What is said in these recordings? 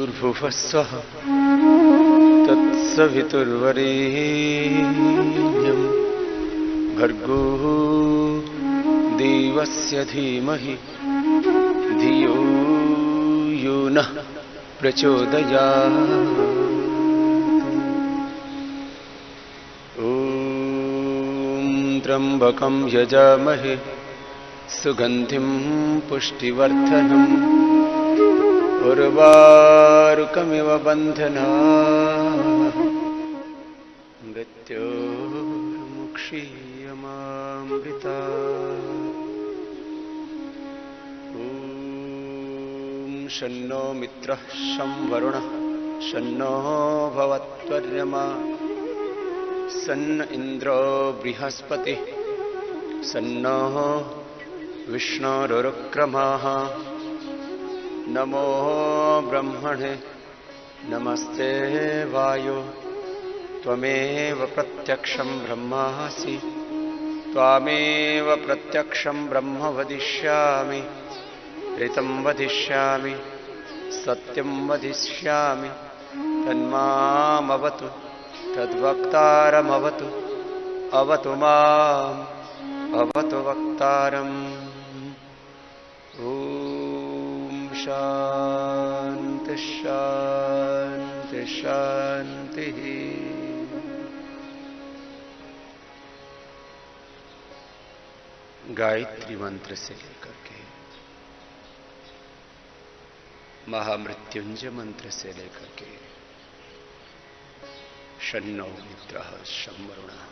भूर्भुवस्सुः तत्सवितुर्वरेण्यं भर्गो देवस्य धीमहि धियो यो नः प्रचोदयात्। ॐ त्र्यम्बकं यजामहे सुगन्धिं पुष्टिवर्धनम् उर्वारुकमिव बन्धनात् मृत्योर्मुक्षीयमामृतात्। ॐ शन्नो मित्रः शं वरुणः शन्नो भवत्वर्यमा सन्न इन्द्रो बृहस्पतिः सन्नो विष्णुरुक्रमः। नमो ब्रह्मणे नमस्ते वायो त्वमेव प्रत्यक्षं ब्रह्मासि त्वामेव प्रत्यक्षं ब्रह्म वदिष्यामि ऋतं वदिष्यामि सत्यं वदिष्यामि तन्मामवतु तद्वक्तारमवतु अवतु माम् अवतु वक्तारम्। शांति शांति शांति। गायत्री मंत्र से लेकर के महामृत्युंजय मंत्र से लेकर के शन्नो मित्रः शं वरुणः।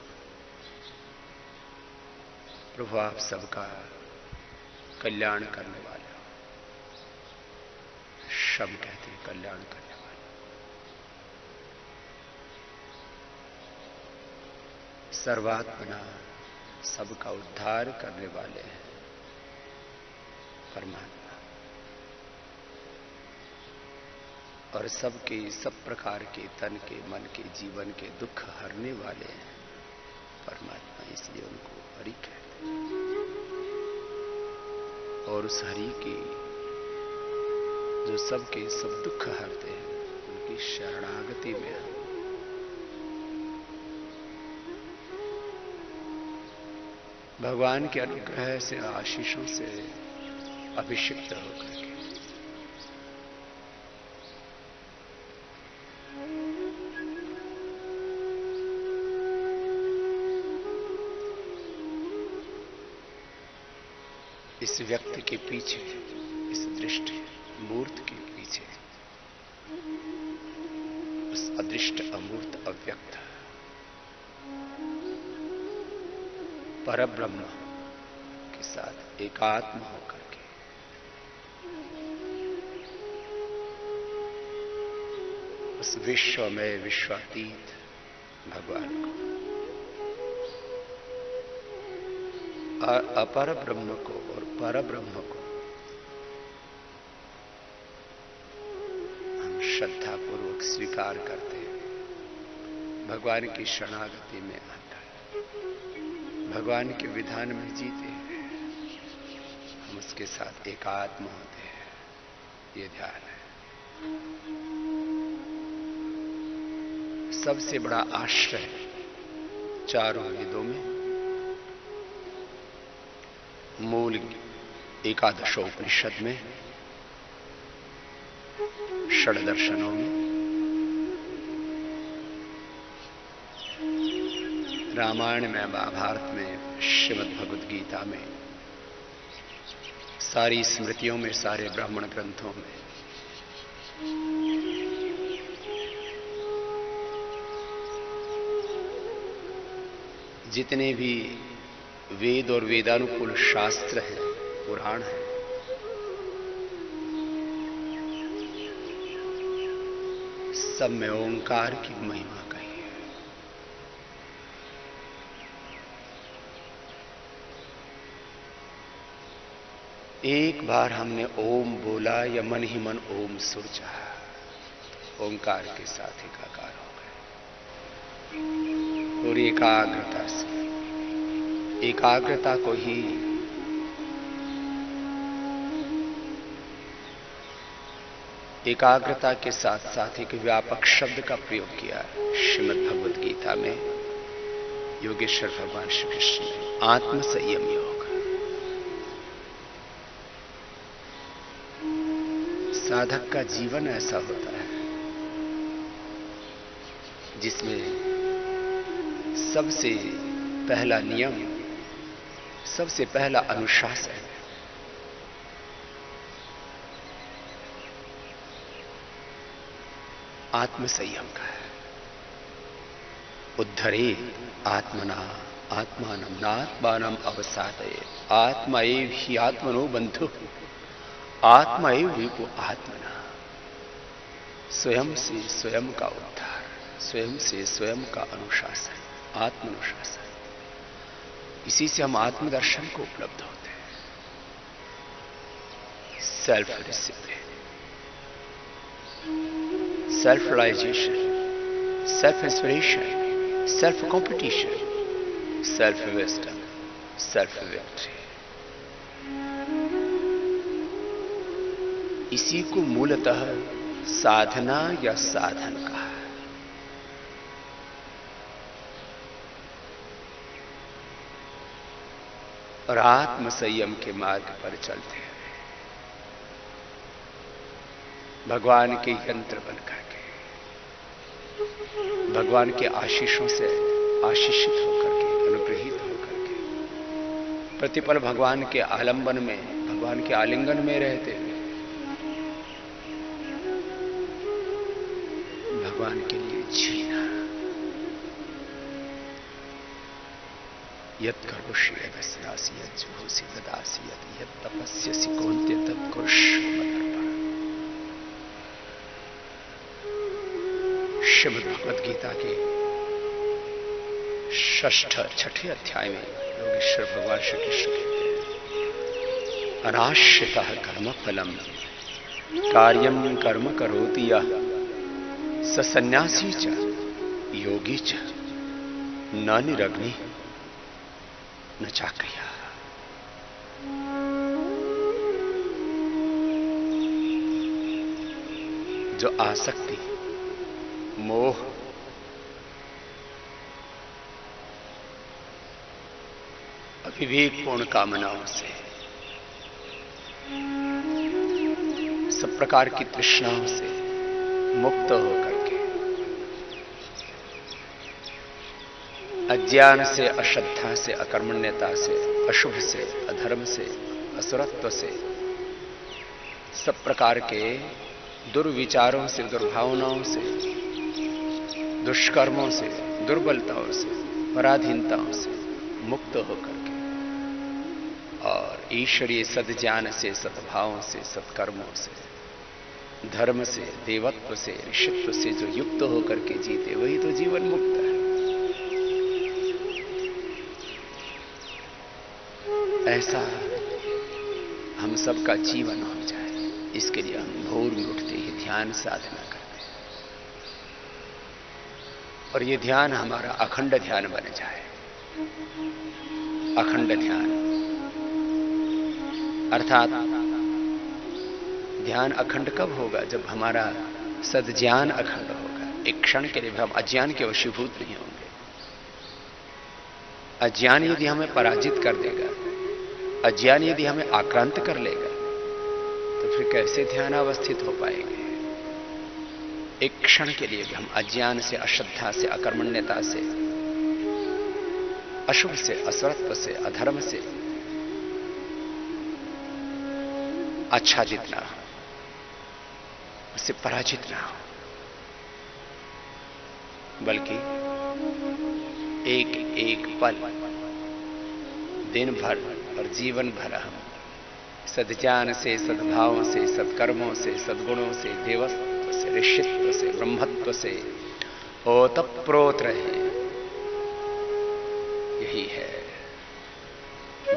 प्रभु आप सबका कल्याण करने वाले, शम कहते हैं कल्याण करने वाले। सर्वात्मना सबका उद्धार करने वाले हैं परमात्मा, और सबके सब प्रकार के तन के मन के जीवन के दुख हरने वाले हैं परमात्मा, इसलिए उनको हरि कहते हैं। और उस हरि की जो सबके सब दुख हरते हैं उनकी शरणागति में हम भगवान के अनुग्रह से आशीषों से अभिषिक्त होकर के इस व्यक्ति के पीछे, इस दृष्टि मूर्त के पीछे उस अदृष्ट अमूर्त अव्यक्त परब्रह्म के साथ एकात्म होकर के उस विश्व में विश्वातीत भगवान को, अपर ब्रह्म को और परब्रह्म को श्रद्धा पूर्वक स्वीकार करते हैं, भगवान की शरणागति में आता है, भगवान के विधान में जीते हैं, हम उसके साथ एकात्म होते हैं। ये ध्यान है। सबसे बड़ा आश्रय चारों वेदों में, मूल एकादशोपनिषद में, षड्दर्शनों में, रामायण में, महाभारत में, श्रीमद् भगवद गीता में, सारी स्मृतियों में, सारे ब्राह्मण ग्रंथों में जितने भी वेद और वेदानुकूल शास्त्र हैं, पुराण हैं, सब में ओंकार की महिमा कही है। एक बार हमने ओम बोला या मन ही मन ओम सुर चाहा, ओंकार के साथ एकाकार हो गए। पूरी एकाग्रता से, एकाग्रता को ही एकाग्रता के साथ साथ एक व्यापक शब्द का प्रयोग किया श्रीमद् भगवद गीता में योगेश्वर भगवान श्री कृष्ण ने, आत्म संयम योग। साधक का जीवन ऐसा होता है जिसमें सबसे पहला नियम, सबसे पहला अनुशासन आत्म संयम का है। उद्धरे आत्मना आत्मानम नात्मानम अवसादये, आत्मा एव हि आत्मनो बंधु, आत्मा एव विभु आत्मना। स्वयं से स्वयं का उद्धार, स्वयं से स्वयं का अनुशासन, आत्मानुशासन, इसी से हम आत्मदर्शन को उपलब्ध होते हैं। Self discipline, self realisation, self inspiration, self competition, self wisdom, self victory. इसी को मूलतः साधना या साधन कहा है। और आत्म संयम के मार्ग पर चलते हैं भगवान के यंत्र बनकर के, भगवान के आशीषों से आशीषित होकर के, अनुग्रहित होकर के, प्रतिपल भगवान के आलंबन में, भगवान के आलिंगन में रहते हुए भगवान के लिए जीना। यत् करोषि यदस्यासि यज्जुहोसि तदासि यत् तपस्यसि कौन्तेय तत् कुरुष्व मदर्पणम्। श्रीमद् भगवद गीता के छठे अध्याय में योगेश्वर भगवान श्री कृष्ण कहते हैं, अनाश्रितः कर्म फलम कार्यम कर्म करोति यः स सन्यासी च योगी च न निरग्नि न चाक्रिया। जो आसक्ति, मोह, अविवेकपूर्ण कामनाओं से, सब प्रकार की तृष्णाओं से मुक्त होकर के, अज्ञान से, अश्रद्धा से, अकर्मण्यता से, अशुभ से, अधर्म से, असुरत्व से, सब प्रकार के दुर्विचारों से, दुर्भावनाओं से, दुष्कर्मों से, दुर्बलताओं से, पराधीनताओं से मुक्त होकर के और ईश्वरीय सद्ज्ञान से, सद्भावों से, सत्कर्मों से, धर्म से, देवत्व से, ऋषित्व से जो युक्त होकर के जीते, वही तो जीवन मुक्त है। ऐसा हम सबका जीवन हो जाए, इसके लिए हम भोर में उठते ही ध्यान साधना करते हैं और ये ध्यान हमारा अखंड ध्यान बन जाए। अखंड ध्यान अर्थात ध्यान अखंड कब होगा? जब हमारा सद्ज्ञान अखंड होगा। एक क्षण के लिए भी हम अज्ञान के वशीभूत नहीं होंगे। अज्ञान यदि हमें पराजित कर देगा, अज्ञान यदि हमें आक्रांत कर लेगा, तो फिर कैसे ध्यानावस्थित हो पाएंगे? एक क्षण के लिए भी हम अज्ञान से, अश्रद्धा से, अकर्मण्यता से, अशुभ से, असुरत्व से, अधर्म से आच्छादित ना हो, उससे पराजित ना हो, बल्कि एक एक पल, दिन भर और जीवन भर हम सद्ज्ञान से, सद्भावों से, सत्कर्मों से, सद्गुणों से, देवत्व से, ऋषित्व से, ब्रह्मत्व से ओतप्रोत रहे। यही है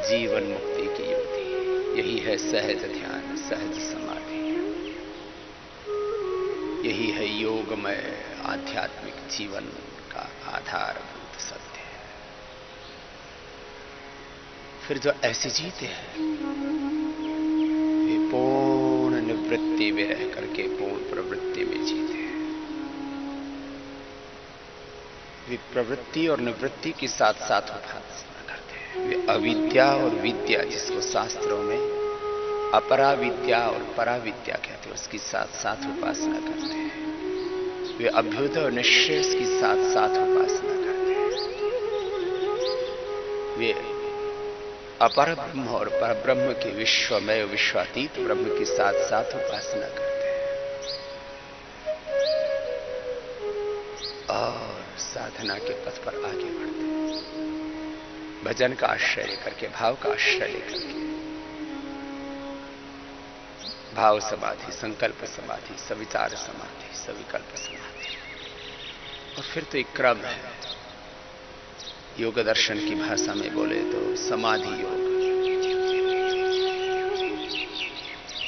जीवन मुक्ति की युक्ति, यही है सहज ध्यान, सहज समाधि। यही है योगमय आध्यात्मिक जीवन का आधारभूत सत्य। फिर जो ऐसे जीते हैं वे पूर्ण निवृत्ति में रह करके पूर्ण प्रवृत्ति में जीते हैं। वे प्रवृत्ति और निवृत्ति के साथ साथ उपासना करते हैं। वे अविद्या और विद्या, जिसको शास्त्रों में अपरा विद्या और परा विद्या कहते हैं, उसकी साथ साथ उपासना करते हैं। वे अभ्युदय और निश्चय की साथ साथ उपासना करते हैं। वे अपर ब्रह्म और पर ब्रह्म के विश्वमय विश्वातीत ब्रह्म के साथ साथ उपासना करते हैं और साधना के पथ पर आगे बढ़ते हैं। भजन का आश्रय लेकर के, भाव का आश्रय लेकर के, भाव समाधि, संकल्प समाधि, सविचार समाधि, सविकल्प समाधि। और फिर तो एक क्रम है। योग दर्शन की भाषा में बोले तो समाधि योग।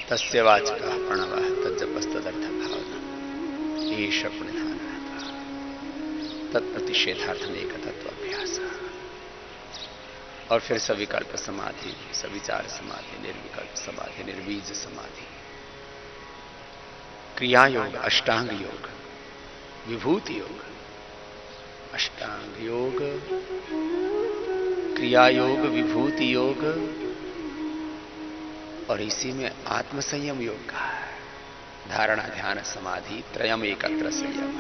तस्य वाचकः प्रणवः तज्जपस्तदर्थ भावना एष प्रणिधानः तत्प्रतिषेधार्थम एक तत्वाभ्यास। और फिर सविकल्प समाधि, सविचार समाधि, निर्विकल्प समाधि, निर्बीज समाधि, क्रिया योग, अष्टांग योग, विभूति योग। अष्टांग योग, क्रिया योग, विभूति योग और इसी में आत्म संयम योग का है। धारणा, ध्यान, समाधि त्रयम एकत्र संयम।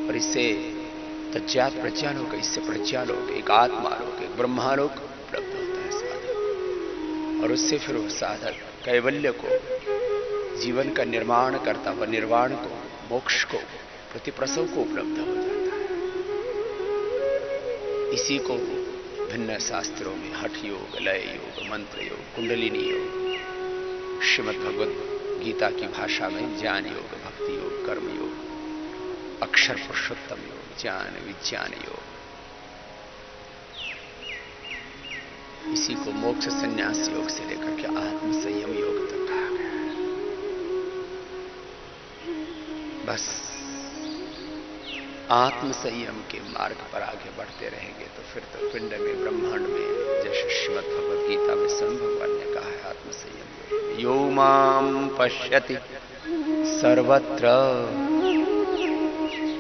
और इससे तज्जात प्रज्ञालोक, इससे प्रज्ञालोक, एक आत्मालोक, एक ब्रह्मालोक उपलब्ध होता है साधक। और उससे फिर वो साधक कैवल्य को, जीवन का निर्माण करता हुआ निर्वाण को, मोक्ष को, प्रतिप्रसव को उपलब्ध हो जाता है। इसी को भिन्न शास्त्रों में हठ योग, लय योग, मंत्र योग, कुंडलिनी योग, श्रीमद् भगवद गीता की भाषा में ज्ञान योग, भक्ति योग, कर्म योग, अक्षर पुरुषोत्तम योग, ज्ञान विज्ञान योग, इसी को मोक्ष संन्यास योग से लेकर के आत्म संयम योग तक कहा गया है। बस आत्म संयम के मार्ग पर आगे बढ़ते रहेंगे तो फिर तो पिंड में, ब्रह्मांड में, जैसे श्रीमद् भगवद गीता में स्वयं भगवान ने कहा है आत्म संयम योग। यो माम पश्यति सर्वत्र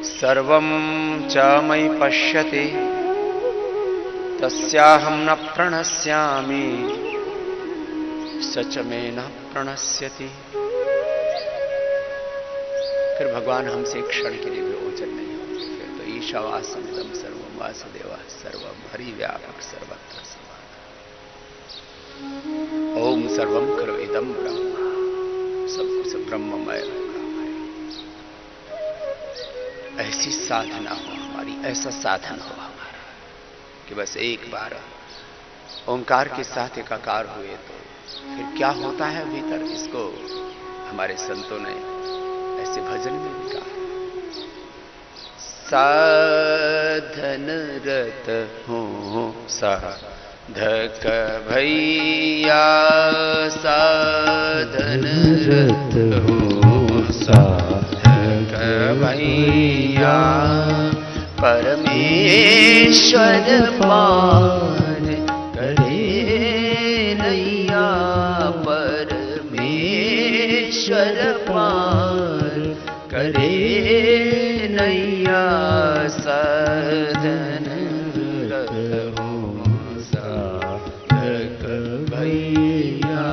सर्वं च मयि पश्यति तस्याहं न प्रणश्यामि सच में न प्रणश्यति। फिर भगवान हमसे एक क्षण के लिए भी ओझल नहीं होते। फिर तो ईशावास्यमिदं सर्वं वासुदेवः सर्वं हरिव्यापक सर्वत्र समानः। ओम सर्वं खलु इदं ब्रह्म, सब कुछ ब्रह्ममय होगा हमारे। ऐसी साधना हो हमारी, ऐसा साधन हो हमारा कि बस एक बार ओंकार के साथ एकाकार हुए तो फिर क्या होता है भीतर, इसको हमारे संतों ने ऐसे भजन में भी कहा। साधन रत हूँ साधक भैया, साधन रत हूँ साधक भैया, परमेश्वर पार करे नैया, परमेश्वर पार करे नैया, साधन रत हूँ साधक भैया।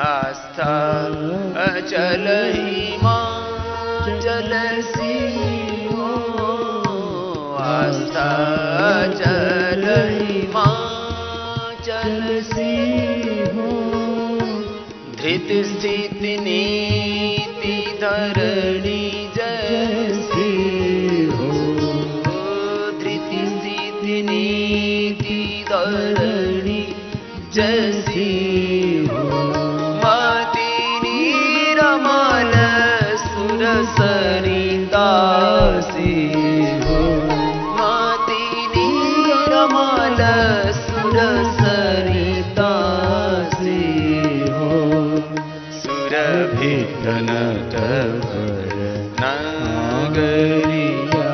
आस्था अचल हिमाचल सी हो, आस्था अचल हिमाचल सी हो, धृत स्थिति नीति धरणी जैसी हो, धृत स्थिति नीति धरणी जैसी हो, मति निरमल सुर सरितासी हो, मति निरमल सुर सरितासी जनक वर नगरिया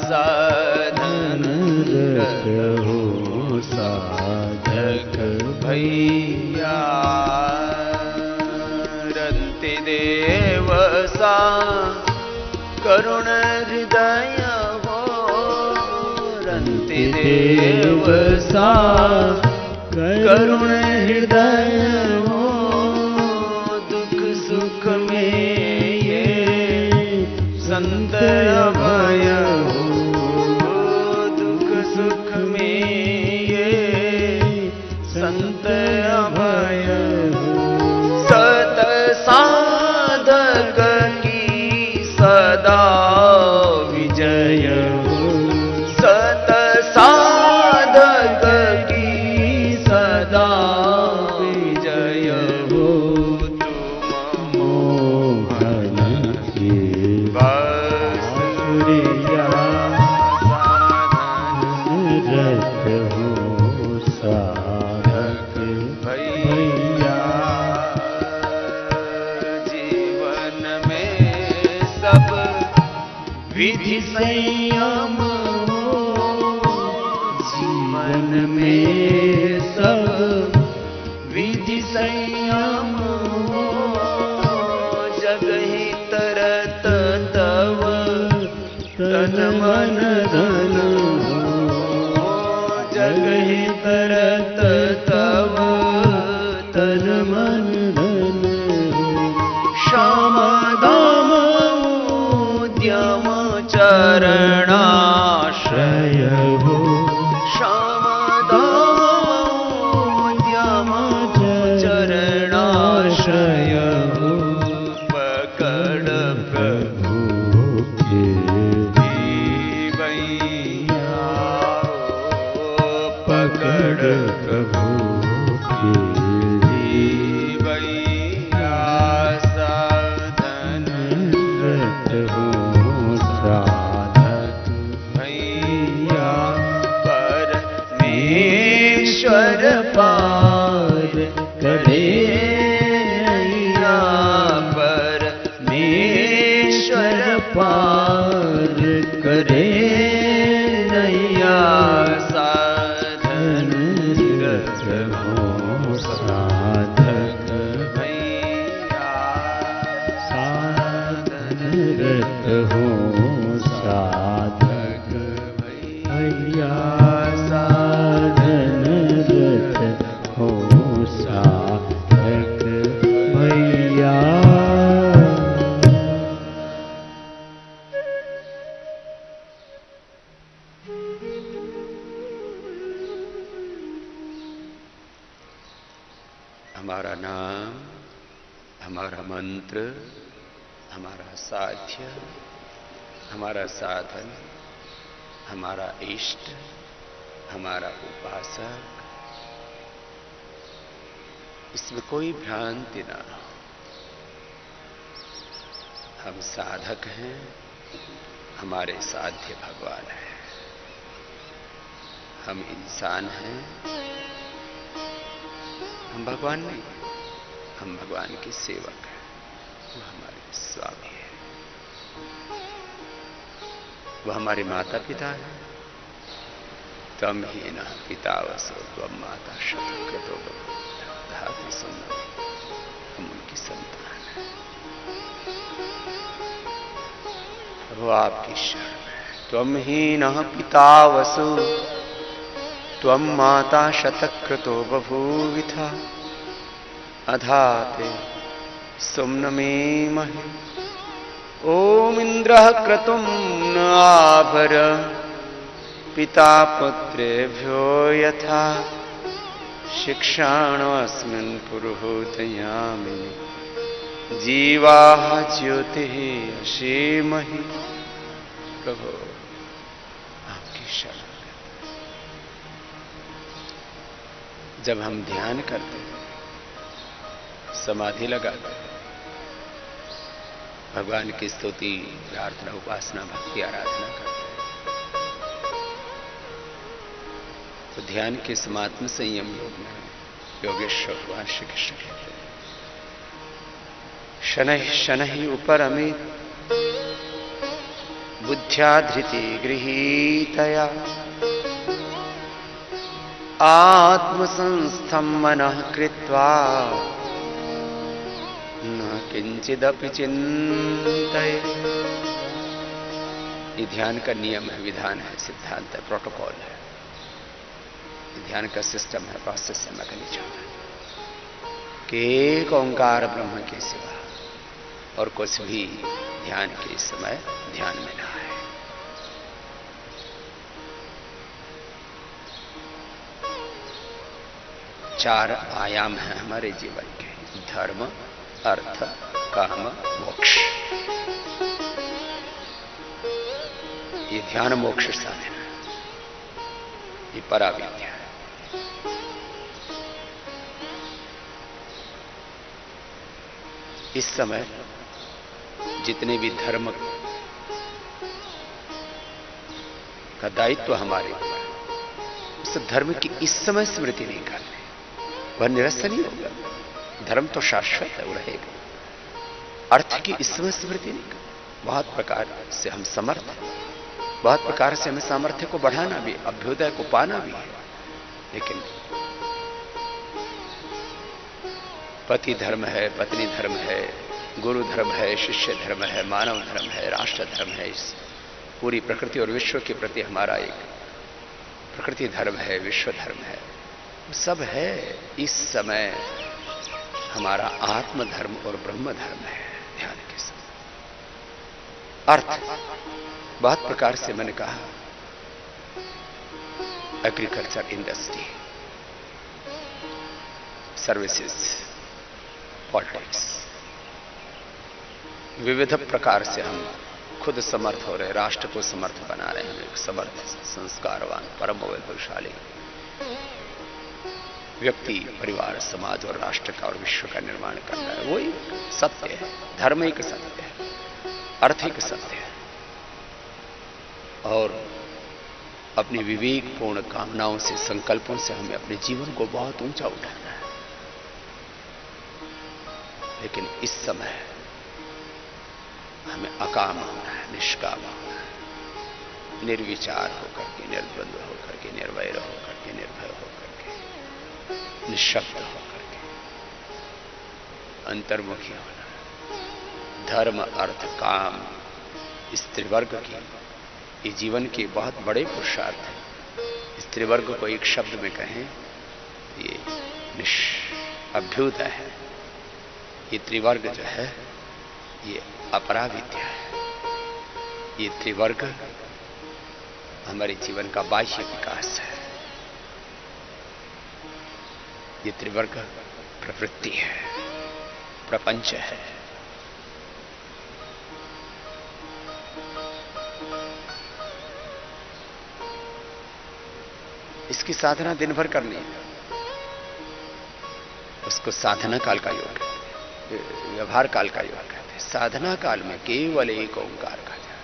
साधन रहो साधक भैया रंति देव सा करुण हृदय हो रंति देव सा करुण हृदय हो दुख सुख में ये संत अभय हो दुख सुख में ये संत अभय हो सत साधक की सदा विजय हो सत साधक की सदा विजय हो तुम मोहन की बांसुरिया साधन रत हो साधक भैया जीवन में सब विधि संयम हो जीवन में सब विधि संयम हो जगहि तरत तव तन मन धन हो जगहि तरत तव तन मन धन हो श्याम दाम उद्यम चरणाश्रय हो श्याम दाम उद्यम चरणाश्रय हो पकड़ प्रभु के भैया पकड़ प्रभु के भैया साधन रत हो साधक भैया परमेश्वर पार करे नैया परमेश्वर पार करे नैया साधन रत हो साधक भैया साधन रत हो साधक भैया साधन रत हो साधक भैया हमारा नाम हमारा मंत्र हमारा साध्य हमारा साधन हमारा इष्ट हमारा उपासक इसमें कोई भ्रांति ना हो हम साधक हैं हमारे साध्य भगवान है हम इंसान हैं हम भगवान नहीं हम भगवान के सेवक हैं वो हमारे स्वामी है वो हमारे माता पिता हैं तम ही न पिता वसो त्वम माता शतक्रतो धातु सुंदर हम उनकी संतान हैं वो आपकी शरण है त्वम ही न पिता वसो त्वं माता शतक्रतो बभूविथा अधाते सुम्नमेमहि ओम इंद्रः क्रतुं न आभर पिता पुत्रेभ्यो यथा शिक्षाणोऽस्मिन् पुरुहूतयामिनि जीवाः ज्योतिः असीमहि प्रभु आपकी शरण जब हम ध्यान करते हैं समाधि लगाते हैं भगवान की स्तुति प्रार्थना उपासना भक्ति आराधना करते हैं तो ध्यान के समात्म संयम योग में योगेश्वर भगवान श्री कृष्ण कहते हैं शनैः शनैः उपरमेत् बुद्ध्या धृति गृहीतया आत्मसंस्थं मनः कृत्वा न किंचिदपि चिन्तयेत्। ये ध्यान का नियम है, विधान है, सिद्धांत है, प्रोटोकॉल है, ध्यान का सिस्टम है, प्रोसेस है, मैकेनिज्म है कि एक ओंकार ब्रह्म के सिवा और कुछ भी ध्यान के इस समय ध्यान में ना है। चार आयाम हैं हमारे जीवन के, धर्म, अर्थ, काम, मोक्ष। ये ध्यान मोक्ष साधन है, ये पराविद्या है। इस समय जितने भी धर्म का दायित्व हमारे ऊपर, उस धर्म की इस समय स्मृति नहीं करनी, वह निरस्त नहीं होगा। धर्म तो शाश्वत है, वो रहेगा। अर्थ की इस समय स्मृति नहीं करनी। बहुत प्रकार से हम समर्थ हैं, बहुत प्रकार से हमें सामर्थ्य को बढ़ाना भी, अभ्युदय को पाना भी है, लेकिन पति धर्म है, पत्नी धर्म है, गुरु धर्म है, शिष्य धर्म है, मानव धर्म है, राष्ट्र धर्म है। इस पूरी प्रकृति और विश्व के प्रति हमारा एक प्रकृति धर्म है, विश्व धर्म है, सब है। इस समय हमारा आत्म धर्म और ब्रह्म धर्म है ध्यान के समय। अर्थ बहुत प्रकार से मैंने कहा, एग्रीकल्चर, इंडस्ट्री, सर्विसेज, पॉलिटिक्स, विविध प्रकार से हम खुद समर्थ हो रहे, राष्ट्र को समर्थ बना रहे हैं। हम एक समर्थ, संस्कारवान, परम वैभवशाली व्यक्ति, परिवार, समाज और राष्ट्र का और विश्व का निर्माण कर रहा है। वही सत्य है। धर्म एक सत्य है, अर्थ एक सत्य है, और अपनी विवेकपूर्ण कामनाओं से, संकल्पों से हमें अपने जीवन को बहुत ऊंचा उठाना है। लेकिन इस समय हमें अकाम होना है, निष्काम होना है, निर्विचार होकर के, निर्द्वंद्व होकर के, निर्वैर होकर के, निर्भय होकर के, निःशब्द होकर के, अंतर्मुखी होना है। धर्म, अर्थ, काम, इस त्रिवर्ग की, ये जीवन के बहुत बड़े पुरुषार्थ हैं। इस त्रिवर्ग को एक शब्द में कहें, ये अभ्युदय है। ये त्रिवर्ग जो है, ये अपराविद्या है। ये त्रिवर्ग हमारे जीवन का बाह्य विकास है। ये त्रिवर्ग प्रवृत्ति है, प्रपंच है। इसकी साधना दिन भर करनी है। उसको साधना काल का योग है, व्यवहार काल का योग कहते हैं। साधना काल में केवल एक ओंकार का ध्यान,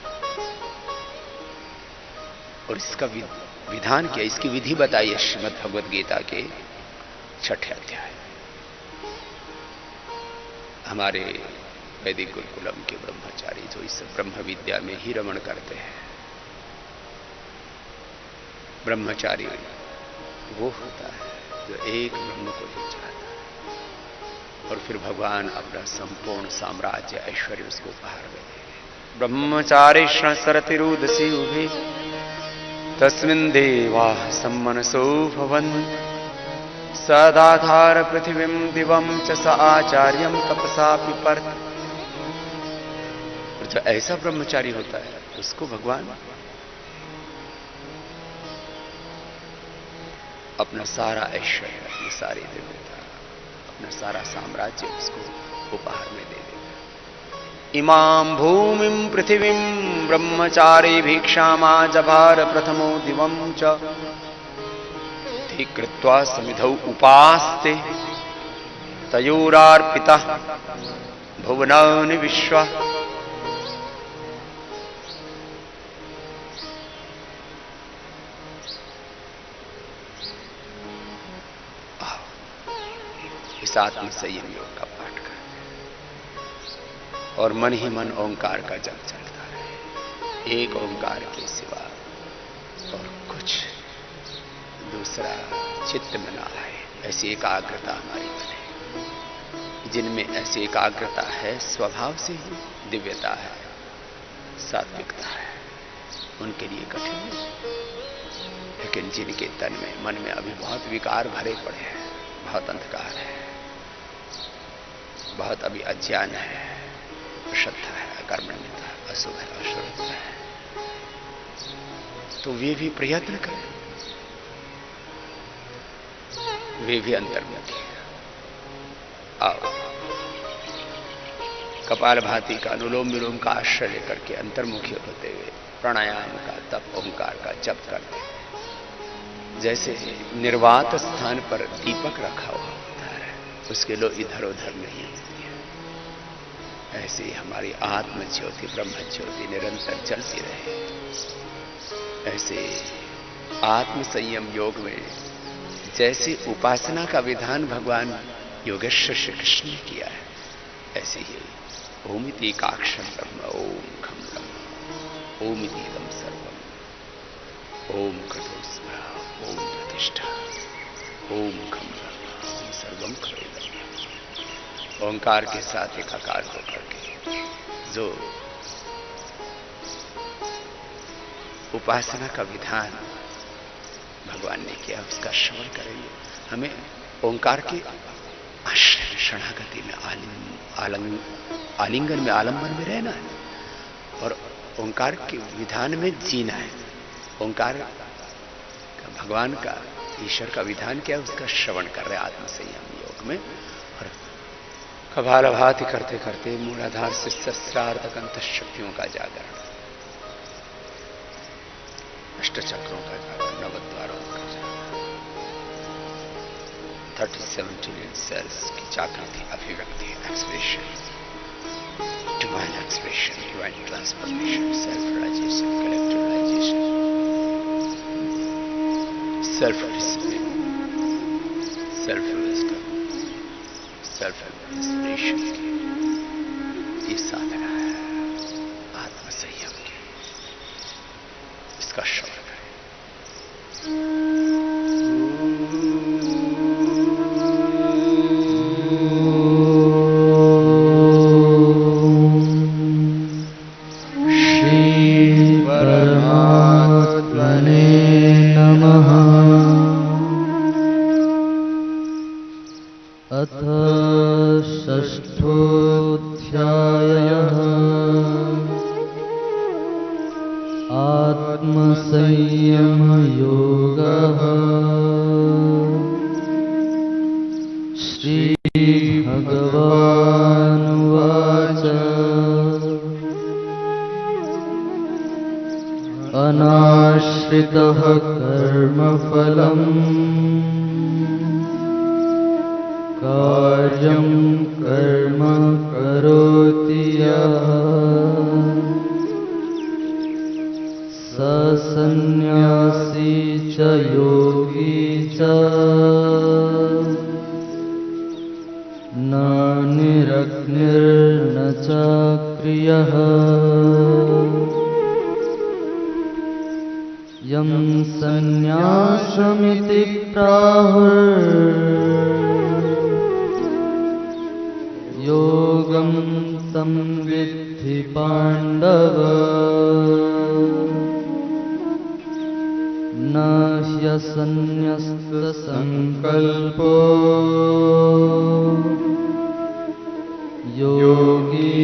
और इसका विधान क्या, इसकी विधि बताइए श्रीमद् भगवद गीता के 6ठे अध्याय। हमारे वैदिक गुरुकुलम के ब्रह्मचारी जो इस ब्रह्म विद्या में ही रमण करते हैं, ब्रह्मचारी वो होता है जो एक ब्रह्म को ही चाहता है, और फिर भगवान अपना संपूर्ण साम्राज्य, ऐश्वर्य उसको उपहार में देंगे। ब्रह्मचारिष्ण सरतिरुदसी उभे तस्मिन् देवाः सम्मनसो भवन् सदाधार पृथिवीं दिवं च स आचार्यं तपसा पिपर्त। जो ऐसा ब्रह्मचारी होता है उसको भगवान अपना सारा ऐश्वर्य, अपनी सारी दिव्यता, अपना सारा साम्राज्य उसको उपहार में दे देगा। इमां भूमिं पृथिवीं ब्रह्मचारी भिक्षामाजभार प्रथमो दिवं च कृत्वा समिधौ उपास्ते तयोरार्पितः भुवनानि विश्वा। इस आत्म संयम योग का पाठ करते हैं। और मन ही मन ओंकार का जप चलता रहे। एक ओंकार के सिवा और कुछ दूसरा चित्त में ना आए, ऐसी एकाग्रता हमारी बने। जिनमें ऐसी एकाग्रता है, स्वभाव से ही दिव्यता है, सात्विकता है, उनके लिए कठिन है। लेकिन जिनके तन में, मन में अभी बहुत विकार भरे पड़े हैं, बहुत अंधकार है, बहुत अभी अज्ञान है, अश्रद्धा है, अकर्मण्यता है, अशुभ है, अशुद्धता है, तो वे भी प्रयत्न करें, वे भी अंतर्मुखी। आओ, कपालभाति का, अनुलोम विलोम का आश्रय लेकर के अंतर्मुखी होते हुए प्राणायाम का, तप, ओंकार का जप करते हैं। जैसे निर्वात स्थान पर दीपक रखा हुआ होता है, उसके लो इधर उधर नहीं होती है, ऐसे ही हमारी आत्म ज्योति, ब्रह्म ज्योति निरंतर जलती रहे। ऐसे आत्म संयम योग में जैसे उपासना का विधान भगवान योगेश्वर श्री कृष्ण ने किया है, ऐसे ही ओमिति एकाक्षर ब्रह्म, ओम खम ब्रह्म, ओमिति इदं सर्वम, ओम कृतो स्मृह, ओम प्रतिष्ठा, ओम खम ब्रह्म, ओम सर्वम खलु। ओंकार के साथ एकाकार होकर के जो उपासना का विधान भगवान ने किया, उसका श्रवण करेंगे। हमें ओंकार के आश्रय में, शरणागति में, आलिंगन में, आलंबन में रहना है और ओंकार के विधान में जीना है। ओंकार का, भगवान का, ईश्वर का विधान क्या है, उसका श्रवण कर रहे आत्मसंयम योग में। और कपालभाति करते करते मूलाधार से सहस्रार्ध तक अंतःशक्तियों का जागरण, अष्टचक्रों का जागरण, नवद्वारों का जागरण, 37 ट्रिलियन सेल्स की जागृति, अभिव्यक्ति, expression, divine expression, divine transformation, self realisation, collective realisation, self discipline, self wisdom, self inspiration की ये साधना है आत्मसंयम की। इसका श्रवण करें। अनाश्रितः कर्मफलम् कार्यं कर्म करोति यः स सन्न्यासी च योगी च न निरग्निर्न च क्रियः यं सन्न्यासमिति प्राहुर् योगं तं विद्धि पाण्डव न ह्यसन्न्यस्तसङ्कल्पो योगी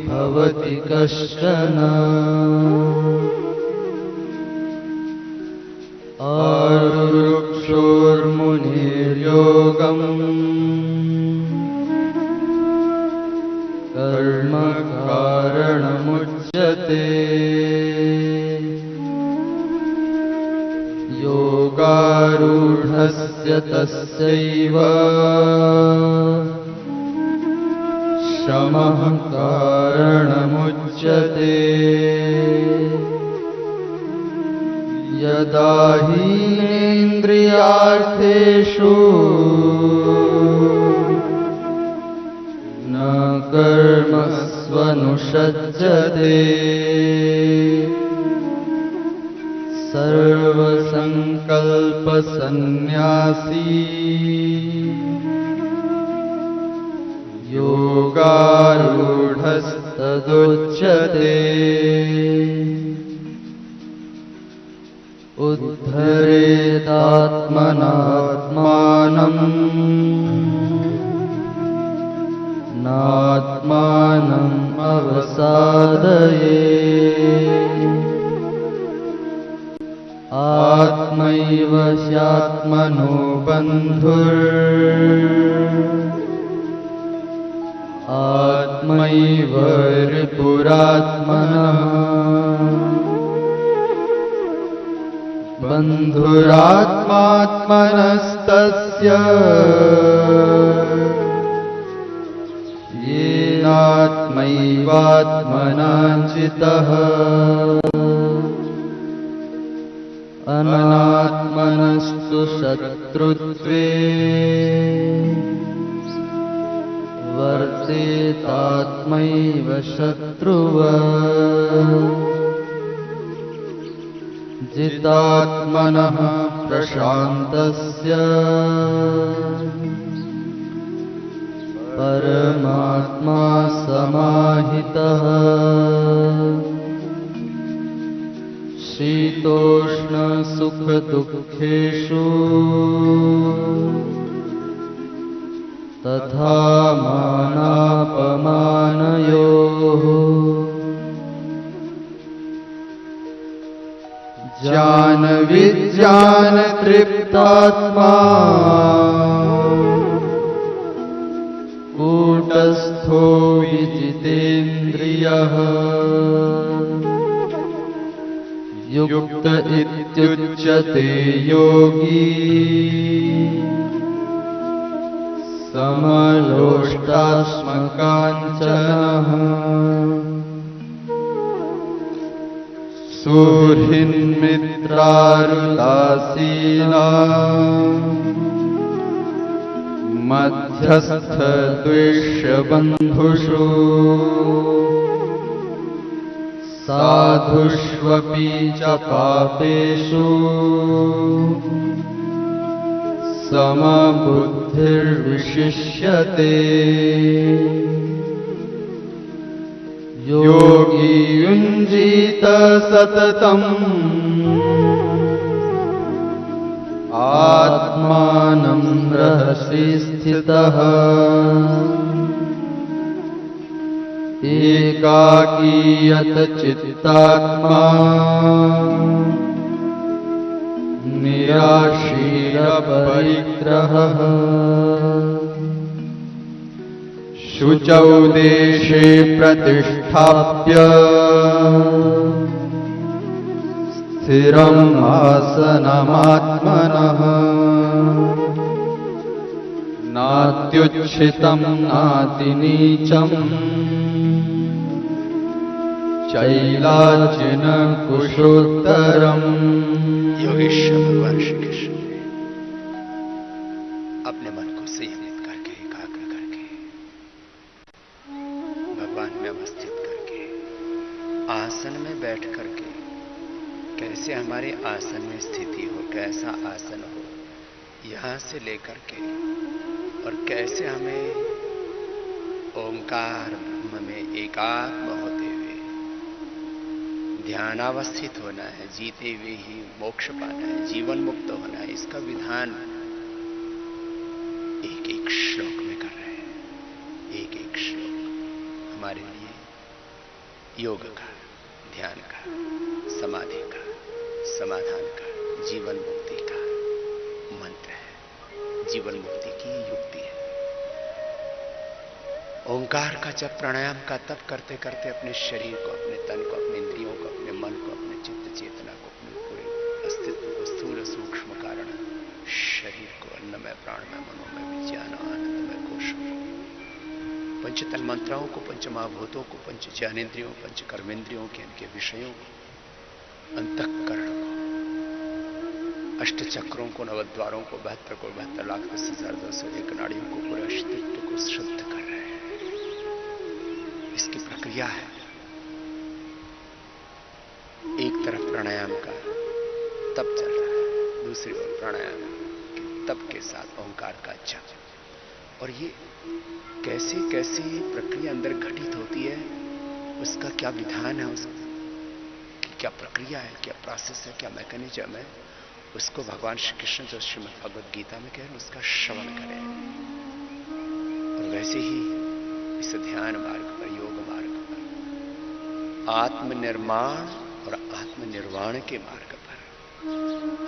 भवति कश्चन आरुरुक्षोर्मुनिर्योगम् कर्म कारणमुच्यते योगारूढस्य तस्यैव शमः कारणमुच्यते यदा हीनेन्द्रियार्थेषु न कर्मस्व सर्वसंकल्पसन्न्यासी योगारूढस्तदुच्यते उद्धरेदात्मनात्मानम् नात्मानम् अवसादये आत्मैव ह्यात्मनो आत्मैव रिपुरात्मनः बन्धुरात्मात्मनस्तस्य येनात्मैवात्मना जितः अनात्मनस्तु शत्रुत्वे वर्तेतात्मैव शत्रुवत् जितात्मनः प्रशान्तस्य परमात्मा समाहितः शीतोष्णसुखदुःखेषु तथा मानापमानयोः ज्ञानविज्ञानतृप्तात्मा कूटस्थो विजितेन्द्रियः युक्त इत्युच्यते योगी समलोष्टाश्मकाञ्चनः सुहृन्मित्रारुदासीना मध्यस्थद्वेष्यबन्धुषु साधुष्वपि च पापेषु समबुद्धिर्विशिष्यते योगी युञ्जीत सततम् आत्मानं रहसि स्थितः एकाकीयत चित्तात्मा निराशीरपरिग्रहः शुचौ देशे प्रतिष्ठाप्य स्थिरम् आसनमात्मनः नात्युच्छ्रितम् नातिनीचम् चैलाजिन कुशोत्तरम्। योगेश्वर भगवान श्री कृष्ण ने अपने मन को संयमित करके एकाग्र करके भगवान में अवस्थित करके आसन में बैठ करके कैसे हमारे आसन में स्थिति हो, कैसा आसन हो, यहां से लेकर के और कैसे हमें ओंकार ब्रह्म में एकात्म होते हुए ध्यानावस्थित होना है, जीते हुए ही मोक्ष पाना है, जीवन मुक्त होना है, इसका विधान एक एक श्लोक में कर रहे हैं। एक एक श्लोक हमारे लिए योग का, ध्यान का, समाधि का, समाधान का, जीवन मुक्ति का मंत्र है, जीवन मुक्ति की युक्ति है। ओंकार का जब प्राणायाम का तप करते करते अपने शरीर को, अपने तन को, अपने इंद्रियों को, अपने मन को, अपने चित्त चेतना को, अपने पूरे अस्तित्व को, स्थूल सूक्ष्म कारण शरीर को अन्नमय, प्राणमय, मनोमय, विज्ञान आनंदमय कोशों, पंच तन्मात्राओं को, पंच महाभूतों को, पंच ज्ञानेन्द्रियों, पंच कर्मेंद्रियों के इनके विषयों को, अंतःकरण को, अष्ट चक्रों को, नवद्वारों को, 72 को, 72,10,201 नाड़ियों को, पूरे अस्तित्व को शुद्ध कर रहे हैं। इसकी प्रक्रिया प्रक्रिया है। एक तरफ प्राणायाम का तप चल रहा है, दूसरी ओर प्राणायाम के तप के साथ ओंकार का जप। और ये कैसे कैसे प्रक्रिया अंदर घटित होती है, उसका क्या विधान है, उसकी क्या प्रक्रिया है, क्या प्रोसेस है, क्या मैकेनिज्म है, उसको भगवान श्री कृष्ण जो श्रीमद् भगवद गीता में कह रहे हैं उसका श्रवण करें। और वैसे ही इस ध्यान मार्ग पर, योग मार्ग पर, आत्मनिर्माण और आत्मनिर्वाण के मार्ग पर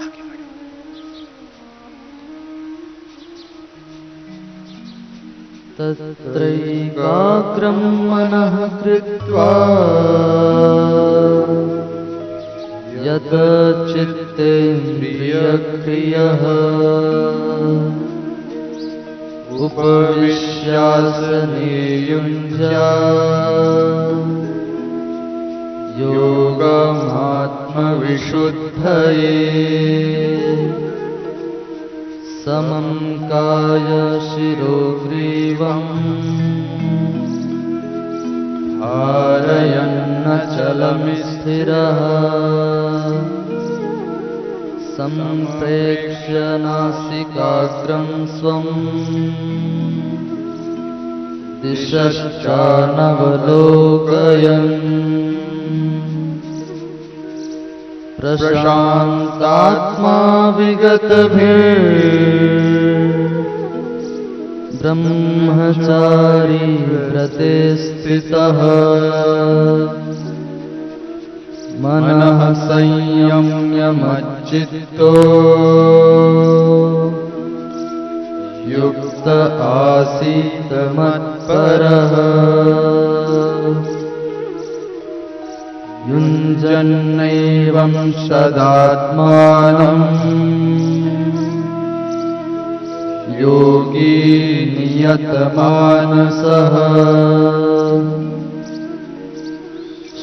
आगे बढ़े। तत्रैकाग्रं मनः कृत्वा यत चित्तेन्द्रियक्रियः उपविश्यासने युञ्ज्यात् योगमात्मविशुद्धये समं काय शिरोग्रीवम् धारयन्नचलं स्थिरः सम्प्रेक्ष्य नासिकाग्रं स्वं दिशश्चानवलोकयन् प्रशान्तात्मा विगतभिर्ब्रह्मचारी व्रते स्थितः मनः संयम्य मच्चित्तो युक्त आसीत् मत्परः युञ्जन्नैवं सदात्मानं योगी नियतमानसः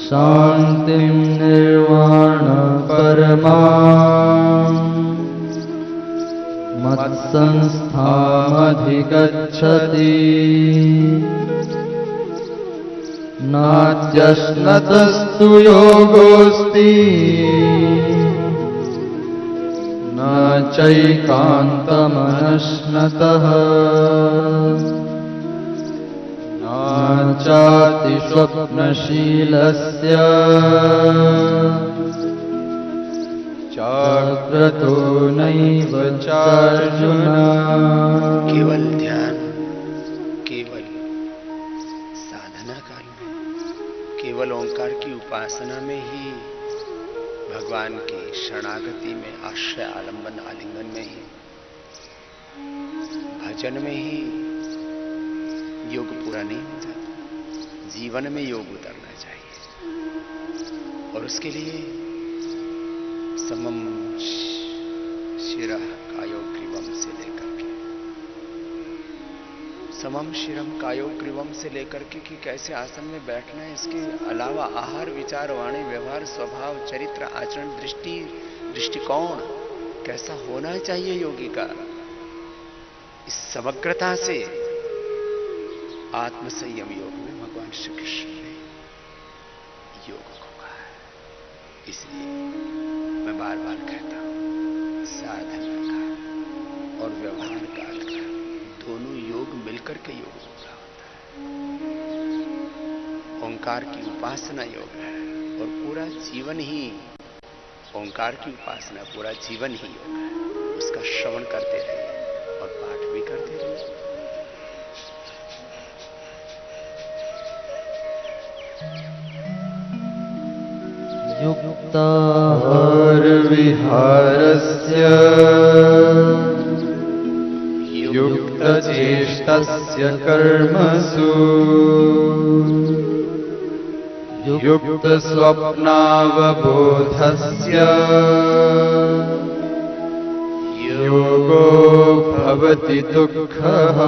शान्तिं निर्वाणपरमां मत्संस्थामधिगच्छति नात्यश्नतस्तु योगोऽस्ति न चैकान्तमनश्नतः न चातिस्वप्नशीलस्य जाग्रतो नैव चार्जुन। केवल ध्यान, केवल साधना काल में, केवल ओंकार की उपासना में ही, भगवान की शरणागति में, आश्रय आलंबन आलिंगन में ही, भजन में ही योग पूरा नहीं हो जाता। जीवन में योग उतरना चाहिए और उसके लिए समम शिरः कायोग्रीवम से लेकर के, समम शिरम कायोग्रीवम से लेकर के कि कैसे आसन में बैठना है, इसके अलावा आहार, विचार, वाणी, व्यवहार, स्वभाव, चरित्र, आचरण, दृष्टिकोण कैसा होना चाहिए योगी का, इस समग्रता से आत्मसंयम योग में भगवान श्री कृष्ण ने योग को कहा है। इसलिए मैं बार बार कहता हूं, साधना का और व्यवहार काल का दोनों योग मिलकर के योग पूरा होता है। ओंकार की उपासना योग है और पूरा जीवन ही ओंकार की उपासना, पूरा जीवन ही योग है। उसका श्रवण करते रहिए और पाठ भी करते रहिए। युक्ताहार विहारस्य युक्तचेष्टस्य कर्मसु युक्तस्वप्नावबोधस्य योगो भवति दुःखः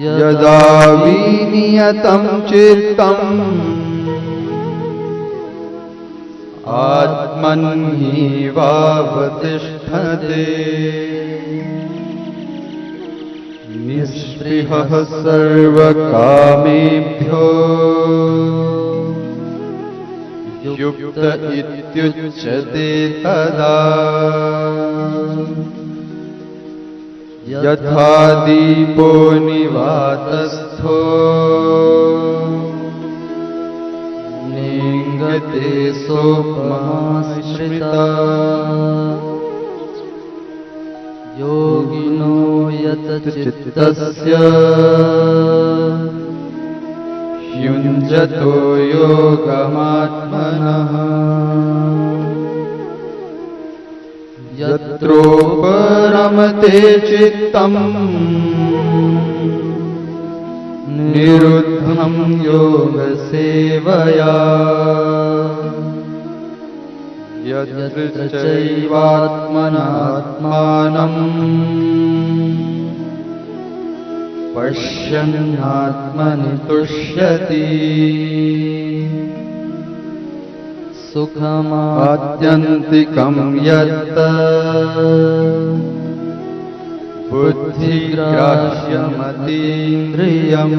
यदा विनियतं चित्तम् आत्मन्येवावतिष्ठते निःस्पृहः सर्वकामेभ्यो युक्त इत्युच्यते तदा यथा दीपो निवातस्थो नेङ्गते सोपमाश्रिता योगिनो यतचित्तस्य युञ्जतो योगमात्मनः यत्रोपरमते चित्तम् निरुद्धं योगसेवया यत्र चैवात्मनात्मानं पश्यन्नात्मनि तुष्यति सुखमात्यन्तिकं यत् बुद्धिग्राह्यमतीन्द्रियम्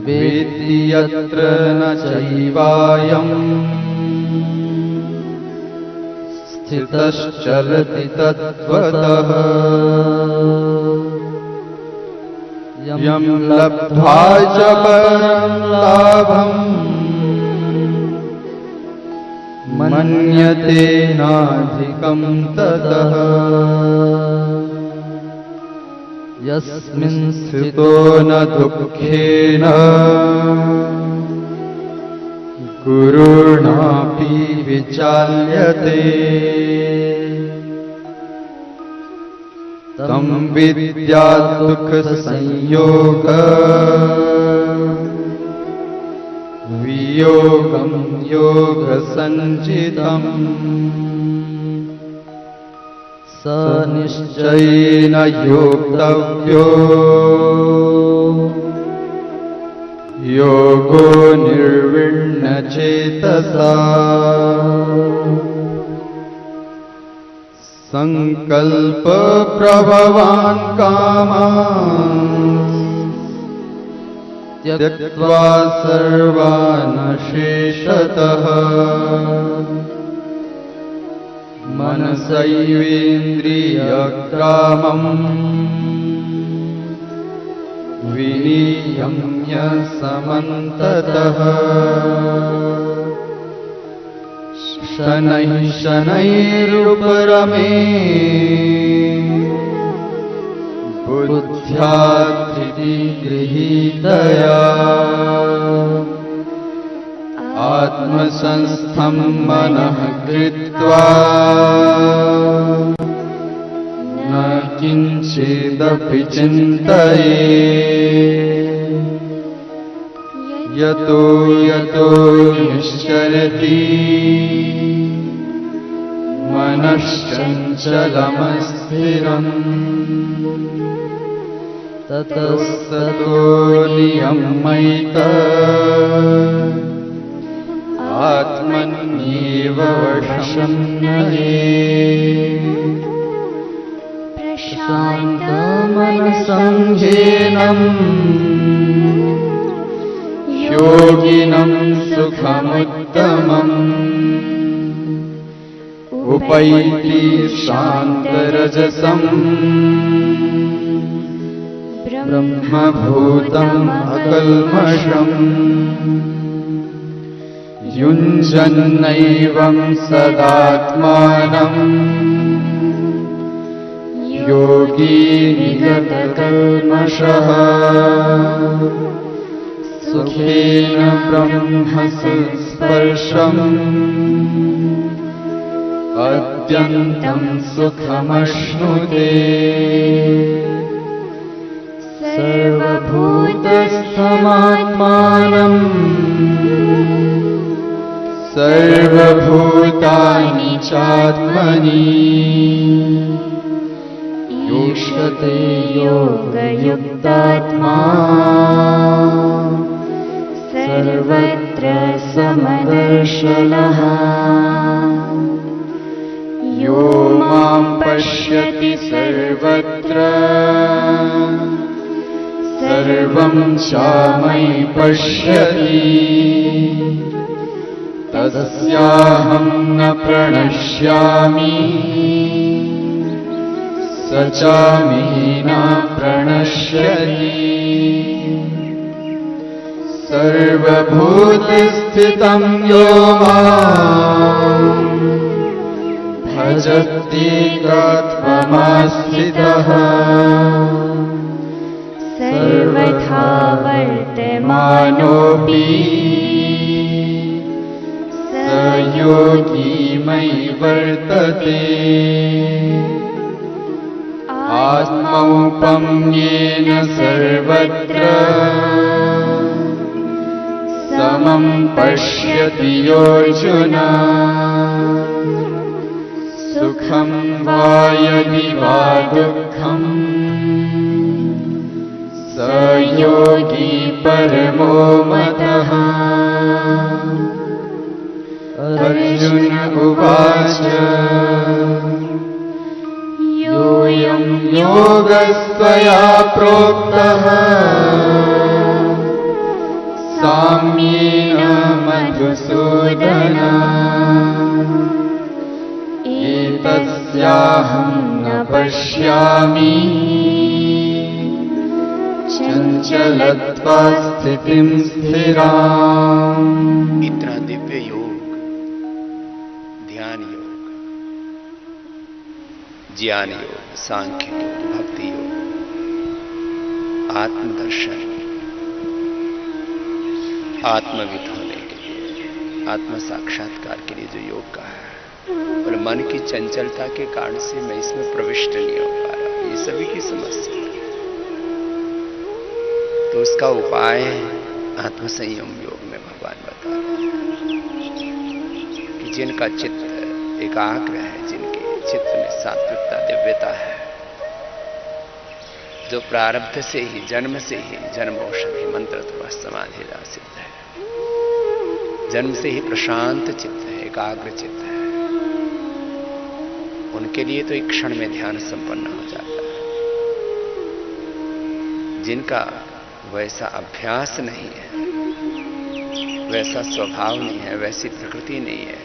वेत्ति यत्र न चैवायम् स्थितश्चलति तत्त्वतः यं लब्ध्वा च परं लाभम् मन्यते नाधिकं ततः यस्मिन् स्थितो न दुःखेन गुरुणापि विचाल्यते तं विद्यात् दुःखसंयोग वियोगं योगसञ्चितम् स निश्चयेन योक्तव्यो योगो निर्विण्णचेतसा संकल्पप्रभवान् कामान् त्यक्त्वा सर्वान् शेषतः मनसैवेन्द्रियग्रामम् विनियम्य समन्ततः शनैः शनैरुपरमे बुद्ध्या धृतिगृहीतया आत्मसंस्थं मनः कृत्वा न किञ्चिदपि चिन्तये यतो यतो निश्चरति मनश्चञ्चलमस्थिरम् ततस्ततो नियम्यैत आत्मन्येव वशं नयेत् प्रशान्तमनसं योगिनं सुखमुत्तमम् उपैति शान्तरजसम् ब्रह्मभूतम् अकल्मषम् युञ्जन्नैवं सदात्मानम् योगी निगतकल्मषः सुखेन ब्रह्मसंस्पर्शम् अत्यन्तं सुखमश्नुते सर्वभूतस्थमात्मानम् सर्वभूतानि चात्मनि ईशते योगयुक्तात्मा सर्वत्र समदर्शनः यो मां पश्यति सर्वत्र सर्वत्र सर्वं चामयि पश्यति तस्याहं न प्रणश्यामि स चामी न प्रणश्यति सर्वभूतस्थितं यो मां भजत्येकत्वमास्थितः सर्वथा वर्तमानोऽपि स योगी मयि वर्तते आत्मौपम्येन सर्वत्र समं पश्यति योऽर्जुन सुखं वा यदि वा दुःखम् स योगी परमो मतः। अर्जुन उवाच योऽयं योगस्त्वया प्रोक्तः साम्येन मधुसूदन एतस्याहं न पश्यामि चञ्चलत्वा स्थितिं स्थिराम्। इतना दिव्य योग, ध्यान योग, ज्ञान योग, सांख्य योग, भक्ति योग, आत्मदर्शन, आत्मविद होने के लिए, आत्म साक्षात्कार के लिए जो योग का है, और मन की चंचलता के कारण से मैं इसमें प्रविष्ट नहीं हो पा रहा, ये सभी की समस्या है। तो उसका उपाय आत्मसंयम योग में भगवान बता रहे हैं कि जिनका चित्त एकाग्र है, जिनके चित्त में सात्विकता, दिव्यता है, जो प्रारब्ध से ही, जन्म से ही जन्म औषधि मंत्र तो समाधि सिद्ध है, जन्म से ही प्रशांत चित्त है, एकाग्र चित्त है, उनके लिए तो एक क्षण में ध्यान संपन्न हो जाता है। जिनका वैसा अभ्यास नहीं है, वैसा स्वभाव नहीं है, वैसी प्रकृति नहीं है,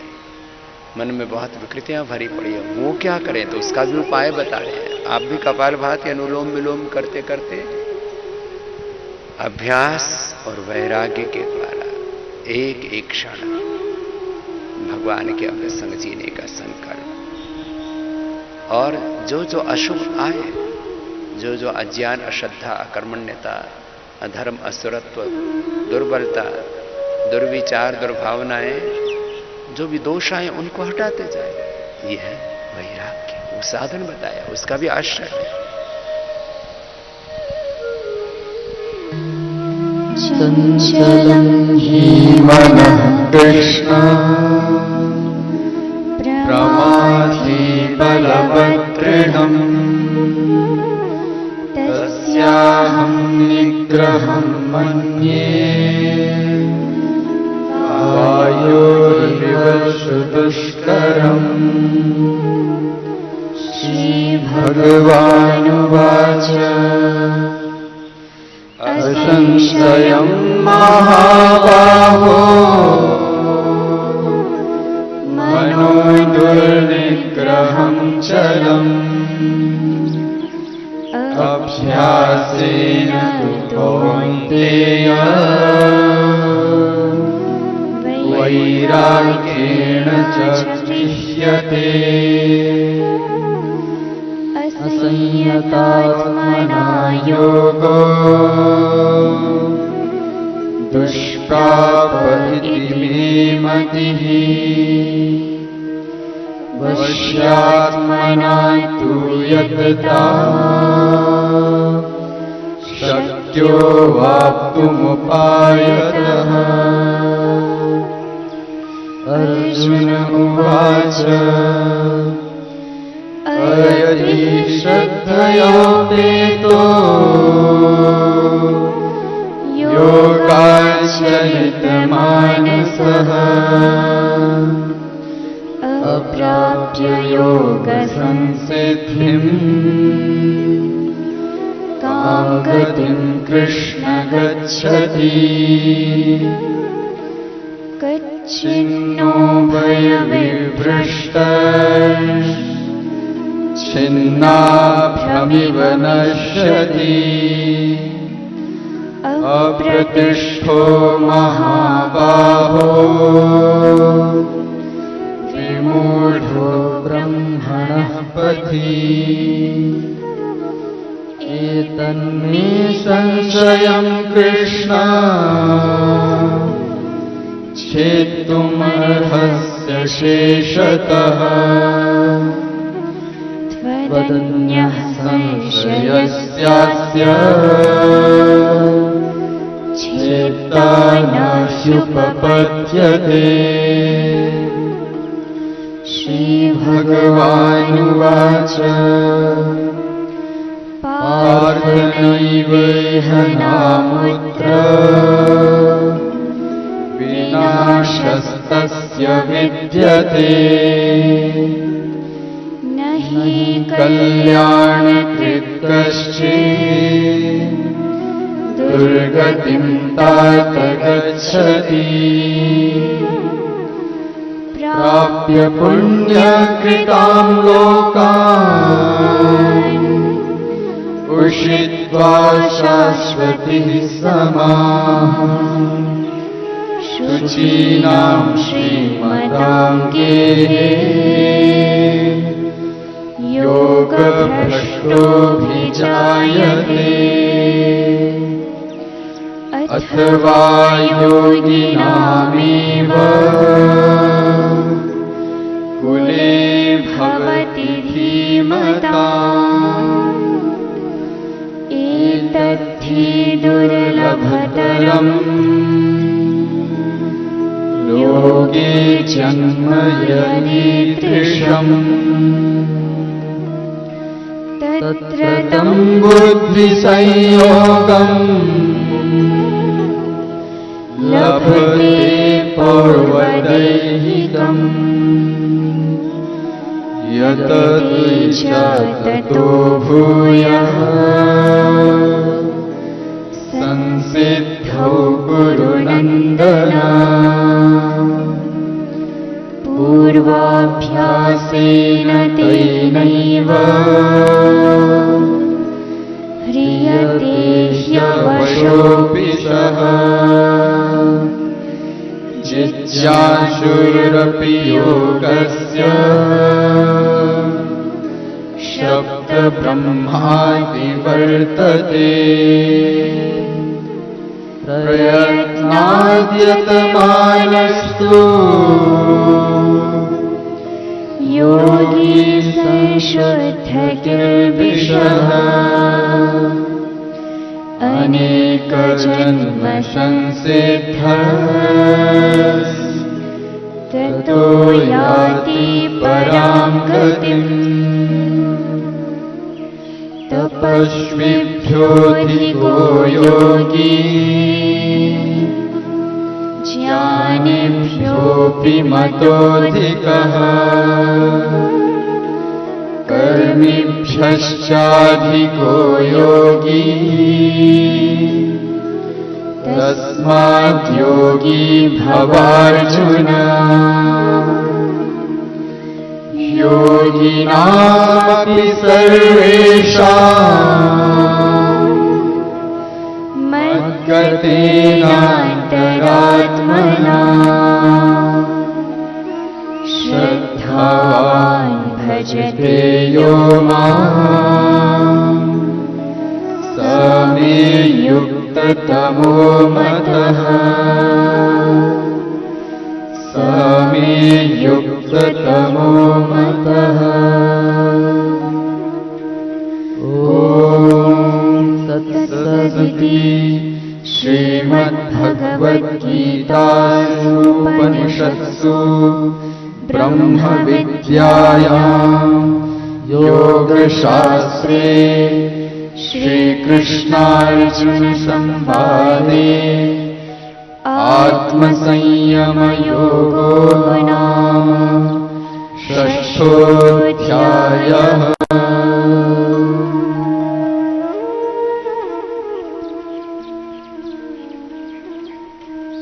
मन में बहुत विकृतियां भरी पड़ी है, वो क्या करें? तो उसका भी उपाय बता रहे हैं। आप भी कपालभाति, अनुलोम विलोम करते करते अभ्यास और वैराग्य के द्वारा एक एक क्षण भगवान के अव्य संग जीने का संकल्प, और जो जो अशुभ आए, जो जो अज्ञान, अश्रद्धा, अकर्मण्यता, अधर्म, असुरत्व, दुर्बलता, दुर्विचार, दुर्भावनाएं, जो भी दोष आए उनको हटाते जाए। ये है वैराग्य, वो साधन बताया, उसका भी आश्रय है। चंचलं हि मनः कृष्ण प्रमाथि बलवदृढम् तस्याहं निग्रहं मन्ये वायोर्विवश दुष्करम्। श्रीभगवानुवाच असंशयं महाबाहो मनो दुर्निग्रहं चलम् अभ्यासेन तु कौन्तेय वैराग्येण च गृह्यते। असंयतात्मना योगो दुष्प्राप इति मे मतिः वश्यात्मना तु यतता शक्यो वाप्तुमुपायतः। अर्जुन उवाच अयति श्रद्धयोपेतो योगाचलितमानसः अप्राप्य योगसंसिद्धिम् गतिं कृष्ण गच्छति कच्छिन्नो भयविभ्रष्ट छिन्नाभ्रमिव नश्यति अप्रतिष्ठो महाबाहो विमूढो ब्रह्मणः पथि एतन्मे संशयं कृष्ण छेत्तुमर्हस्य शेषतः त्वदन्यः संशयस्यास्य चेत्ता नास्युपपद्यते श्रीभगवानुवाच पार्थ नैवेह नामुत्र विनाशस्तस्य विद्यते न हि कल्याणकृत् कश्चित् दुर्गतिं तात गच्छति प्राप्य पुण्यकृतां लोकान् उषित्वा शाश्वतिः समाः शुचीनां श्रीमदाङ्गेः योगभ्रष्टोऽभिजायते अथवा योगिनामेव कुले भवति धीमताम् एतद्धि दुर्लभतरम् लोके जन्म यदीदृशम् तत्र तं बुद्धिसंयोगम् लभते पौर्वदैहिकम् यतते च ततो भूयः संसिद्धौ कुरु नन्दन पूर्वाभ्यासेन तेनैव ह्रियते ह्यवशोऽपि सः जिज्ञासुरपि योगस्य शब्दब्रह्मादि वर्तते प्रयत्नाद्यतमानस्तु योगी संशुद्धकिल्बिषः अनेकजन्म संसिद्धः ततो याति परां गतिम् तपस्विभ्योऽधिको योगी ज्ञानिभ्योऽपि मतोऽधिकः कर्मिभ्यश्चाधिको योगी तस्माद् योगी भवार्जुन योगिनामपि सर्वेषाम् मद्गतेनान्तरात्मना श्रद्धावान् भजते यो माम् स मे युक्ततमो मतः स मे युक्ततमो मतः ॐ तत्सदिति श्रीमद्भगवद्गीतासु उपनिषत्सु ब्रह्मविद्यायां योगशास्त्रे श्रीकृष्णार्जुनसंवादे आत्मसंयमयोगो नाम षष्ठोऽध्यायः।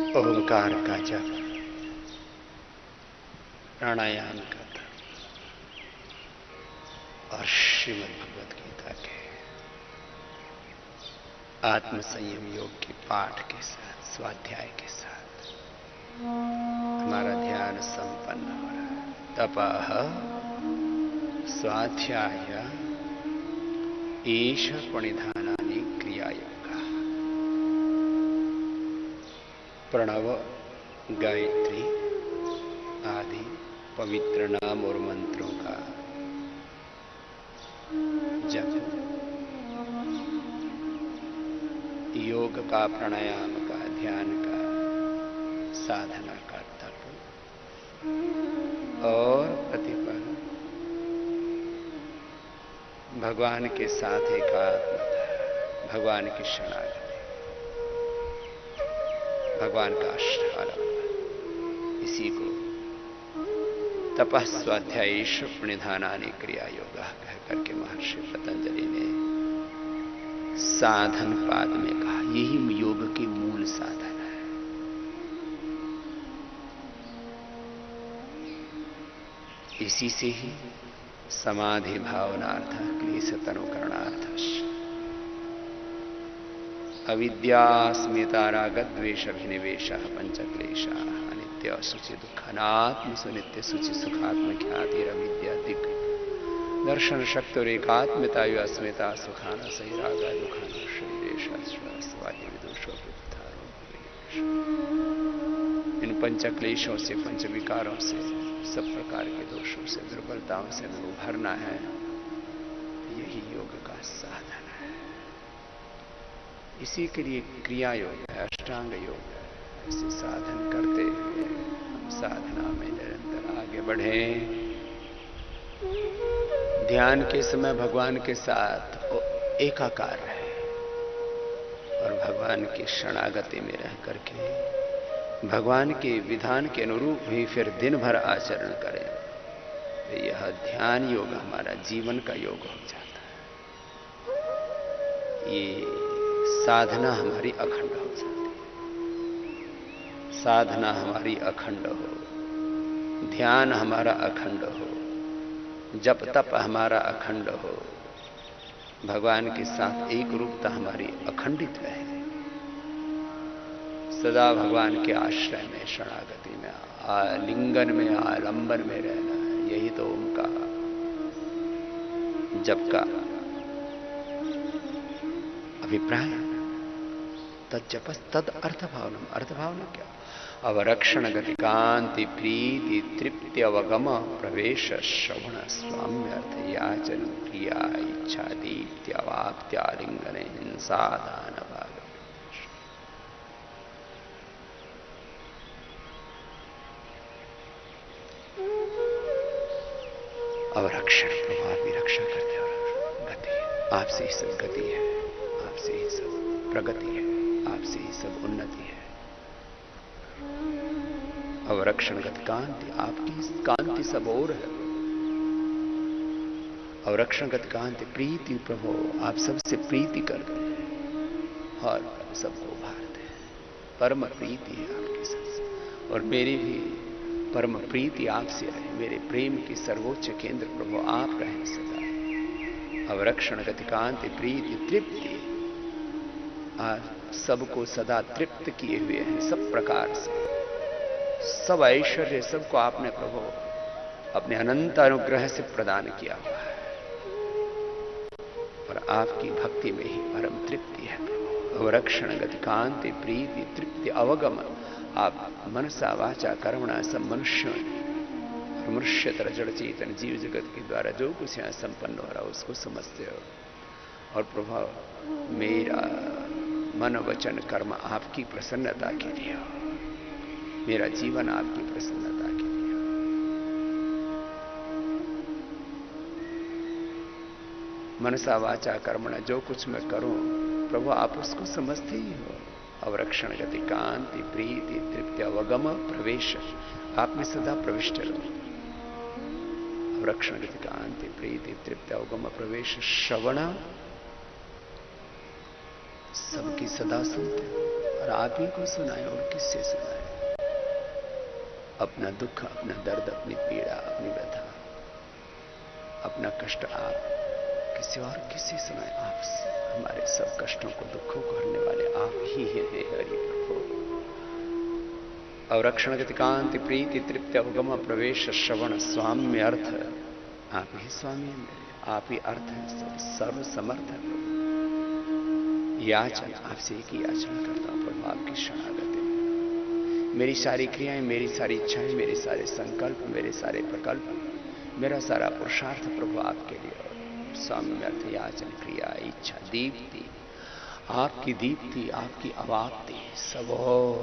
ओंकार का जप, प्राणायाम का तप और श्रीमद् भगवत गीता के आत्म संयम योग के पाठ के साथ, स्वाध्याय के साथ हमारा ध्यान संपन्न हो रहा है। तपः स्वाध्याय ईश प्रणिधानानि क्रियायोगा। प्रणव, गायत्री आदि पवित्र नाम और मंत्रों का जप, योग का, प्राणायाम का, ध्यान का, साधना का तप और प्रतिपल भगवान के साथ एकात्मता, भगवान की शरणागति, भगवान का आश्रय, इसी को तपः स्वाध्यायेश प्रणिधानानि क्रिया योगा कह करके महर्षि पतंजलि ने साधन पाद में कहा। यही योग की मूल साधन है। इसी से ही समाधि भावनार्थ, क्लेश तनुकरणार्थ, अविद्यास्मिता राग द्वेष अभिनिवेश पंचक्लेश अनित्य सुचि दुःखानात्म सुनित्य सुचि सुखात्म ख्यातिरविद्या दिग् दर्शन शक्ति और एकात्मता अस्मिता सुखाना सही रागा दुखाना शरीरेश विदुषो। इन पंचक्लेशों से, पंच विकारों से, सब प्रकार के दोषों से, दुर्बलताओं से हमें उभरना है। यही योग का साधन है। इसी के लिए क्रिया योग है, अष्टांग योग है। इसे साधन करते हुए हम साधना में निरंतर आगे बढ़े। ध्यान के समय भगवान के साथ एकाकार रहे और भगवान की शरणागति में रह करके भगवान के विधान के अनुरूप ही फिर दिन भर आचरण करें। तो यह ध्यान योग हमारा जीवन का योग हो जाता है। ये साधना हमारी अखंड हो जाती है। साधना हमारी अखंड हो, ध्यान हमारा अखंड हो, जप तप हमारा अखंड हो, भगवान के साथ एक रूपता हमारी अखंडित रहे। सदा भगवान के आश्रय में, शरणागति में, आलिंगन में, आलंबन में रहना है। यही तो उनका जप का अभिप्राय। तज्जपस तद अर्थभावनम। अर्थभावना क्या? अवरक्षण गति कांति प्रीति तृप्ति अवगम प्रवेश श्रवण स्वाम्य अर्थ याचन क्रिया इच्छा दीप्ति अवाप्त्यालिंगन हिंसा दान भाग। अवरक्षण, प्रभाव भी रक्षा करते हो। गति आपसे ही सब गति है, आपसे ही सब प्रगति है, आपसे ही सब उन्नति है। अवरक्षणगत कांति, आपकी कांति सब और है। अवरक्षणगत कांति प्रीति प्रभो, आप सबसे प्रीति करते हैं और सबको उभारते हैं। परम प्रीति है आपके साथ और मेरी भी परम प्रीति आपसे है। मेरे प्रेम की सर्वोच्च केंद्र प्रभु आप रहें सदा। अवरक्षणगत कांति प्रीति तृप्ति, आप सबको सदा तृप्त किए हुए हैं। सब प्रकार से सब ऐश्वर्य सबको आपने प्रभु अपने अनंत अनुग्रह से प्रदान किया हुआ है और आपकी भक्ति में ही परम तृप्ति है प्रभु। अवरक्षण गति कांति प्रीति तृप्ति अवगम, आप मनसा वाचा कर्मणा सब मनुष्यों और मनुष्यतर जड़ चेतन जीव जगत के द्वारा जो कुछ यहाँ संपन्न हो रहा है उसको समझते हो। और प्रभु मेरा मन वचन कर्म आपकी प्रसन्नता के लिए हो, मेरा जीवन आपकी प्रसन्नता के लिए। मनसा वाचा कर्मणा जो कुछ मैं करूं प्रभु आप उसको समझते ही हो। अवरक्षण गति कांति प्रीति तृप्ति अवगम प्रवेश, आप में सदा प्रविष्ट रहो। अवरक्षण गति कांति प्रीति तृप्ति अवगम प्रवेश श्रवण, सबकी सदा सुनते हो। और आप ही को सुनाए और किससे सुनाए? अपना दुख, अपना दर्द, अपनी पीड़ा, अपनी व्यथा, अपना कष्ट आप किसी और किसी सुनाए? आप हमारे सब कष्टों को, दुखों को हरने वाले आप ही हैं हरि प्रभु। अवरक्षण गति कांति प्रीति तृप्ति अवगम प्रवेश श्रवण स्वाम्य अर्थ, आप ही स्वामी हैं मेरे, आप ही अर्थ है, सर्व समर्थ है प्रभु। याचना आपसे एक ही याचना करता हूं प्रभु, आपकी शरणागति। मेरी सारी क्रियाएं, मेरी सारी इच्छाएं, मेरे सारे संकल्प, मेरे सारे प्रकल्प, मेरा सारा पुरुषार्थ प्रभु आपके लिए। स्वामी अर्थ, याचन, क्रिया, इच्छा, दीप्ति, आपकी दीप्ति, आपकी अवाप्ति, सब और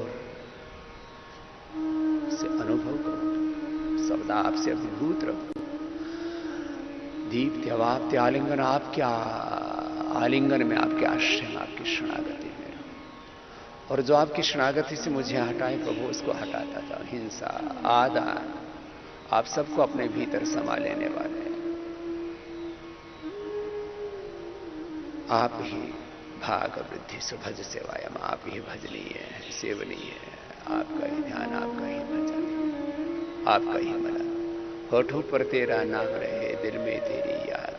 से अनुभव करो, सबदा आपसे अभिभूत रहो। दीप्ति, अवाप्ति, आलिंगन, आपके आलिंगन में, आपके आश्रय में, आपकी शरणागति में रहो। और जो आपकी शरणागति से मुझे हटाए प्रभु, उसको हटाता था। हिंसा, आदान, आप सबको अपने भीतर समा लेने वाले हैं। आप ही भाग वृद्धि सुभज सेवायम, आप ही भजनीय है, सेवनीय है। आपका ही ध्यान, आपका ही भजन, आपका ही मनन। होठों पर तेरा नाम रहे, दिल में तेरी याद,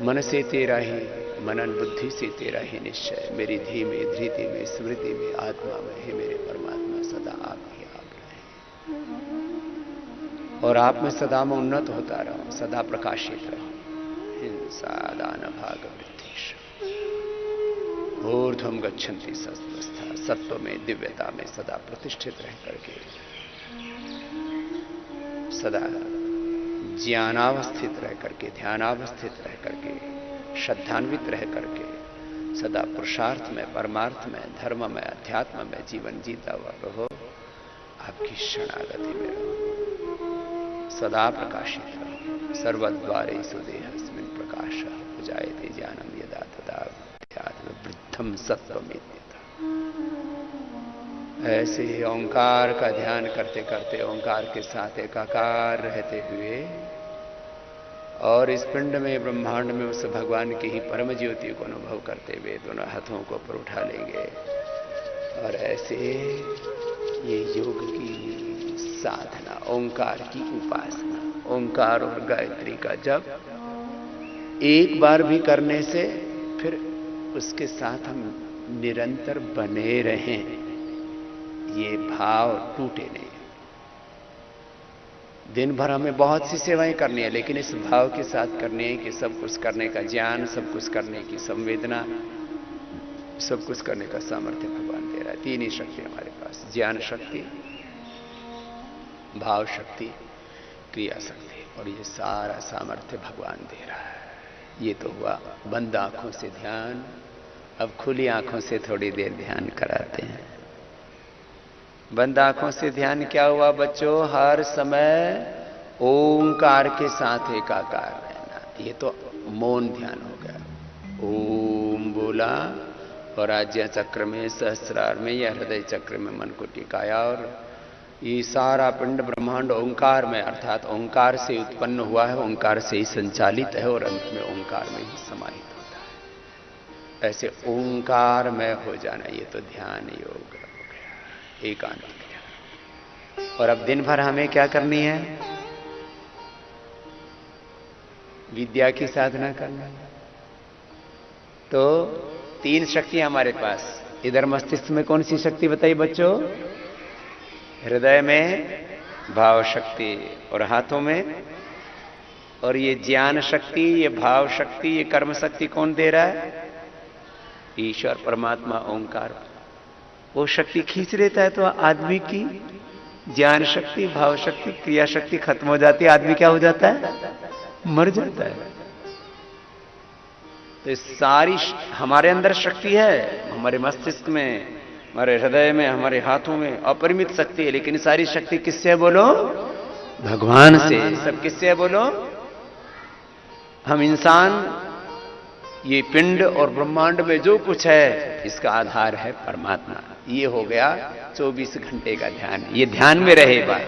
मन से तेरा ही मनन, बुद्धि से तेरा ही निश्चय। मेरी धी में, धृति में, स्मृति में, आत्मा में है मेरे परमात्मा, सदा आप ही आप रहे। और आप में सदा मैं उन्नत होता रहूं, सदा प्रकाशित रहूं। हिंसा, दान, भाग वृद्धि ऊर्ध्वम गच्छन्ति सत्वस्था, सत्व में, दिव्यता में सदा प्रतिष्ठित रह करके, सदा ज्ञानावस्थित रह करके, ध्यानावस्थित रह करके, श्रद्धान्वित रह करके, सदा पुरुषार्थ में, परमार्थ में, धर्म में, अध्यात्म में जीवन जीता हुआ रहो। आपकी शरणागति में रहो, सदा प्रकाशित रहो। सर्वद्वारे सुदेहस्मिन् प्रकाश जायते ज्ञानम यदा तदा वृद्धम सत्वमेत्यथा। ऐसे ही ओंकार का ध्यान करते करते, ओंकार के साथ एकाकार रहते हुए, और इस पिंड में, ब्रह्मांड में उस भगवान की ही परम ज्योति को अनुभव करते हुए दोनों हाथों को ऊपर उठा लेंगे। और ऐसे ये योग की साधना, ओंकार की उपासना, ओंकार और गायत्री का जप एक बार भी करने से फिर उसके साथ हम निरंतर बने रहें, ये भाव टूटे नहीं। दिन भर हमें बहुत सी सेवाएं करनी है, लेकिन इस भाव के साथ करनी है कि सब कुछ करने का ज्ञान, सब कुछ करने की संवेदना, सब कुछ करने का सामर्थ्य भगवान दे रहा है। तीन ही शक्ति हमारे पास, ज्ञान शक्ति, भाव शक्ति, क्रिया शक्ति, और ये सारा सामर्थ्य भगवान दे रहा है। ये तो हुआ बंद आंखों से ध्यान। अब खुली आंखों से थोड़ी देर ध्यान कराते हैं। बंद आंखों से ध्यान क्या हुआ बच्चों? हर समय ओंकार के साथ एकाकार रहना। ये तो मौन ध्यान हो गया। ओम बोला और आज्ञा चक्र में, सहस्रार में या हृदय चक्र में मन को टिकाया, और ये सारा पिंड ब्रह्मांड ओंकार में, अर्थात ओंकार से उत्पन्न हुआ है, ओंकार से ही संचालित है, और अंत में ओंकार में ही समाहित होता है। ऐसे ओंकार में हो जाना, ये तो ध्यान योग हो गया, एकांत ध्यान। और अब दिन भर हमें क्या करनी है? विद्या की साधना करना। तो तीन शक्तियां हमारे पास। इधर मस्तिष्क में कौन सी शक्ति बताइए बच्चों? हृदय में भाव शक्ति, और हाथों में, और ये ज्ञान शक्ति, ये भाव शक्ति, ये कर्म शक्ति कौन दे रहा है? ईश्वर परमात्मा ओंकार। वो शक्ति खींच लेता है तो आदमी की ज्ञान शक्ति, भाव शक्ति, क्रिया शक्ति खत्म हो जाती है। आदमी क्या हो जाता है? मर जाता है। तो सारी हमारे अंदर शक्ति है, हमारे मस्तिष्क में, हमारे हृदय में, हमारे हाथों में अपरिमित शक्ति है। लेकिन सारी शक्ति किससे है बोलो? भगवान से। सब किससे है बोलो? हम इंसान, ये पिंड और ब्रह्मांड में जो कुछ है, इसका आधार है परमात्मा। ये हो गया 24 घंटे का ध्यान। ये ध्यान में रहे बात।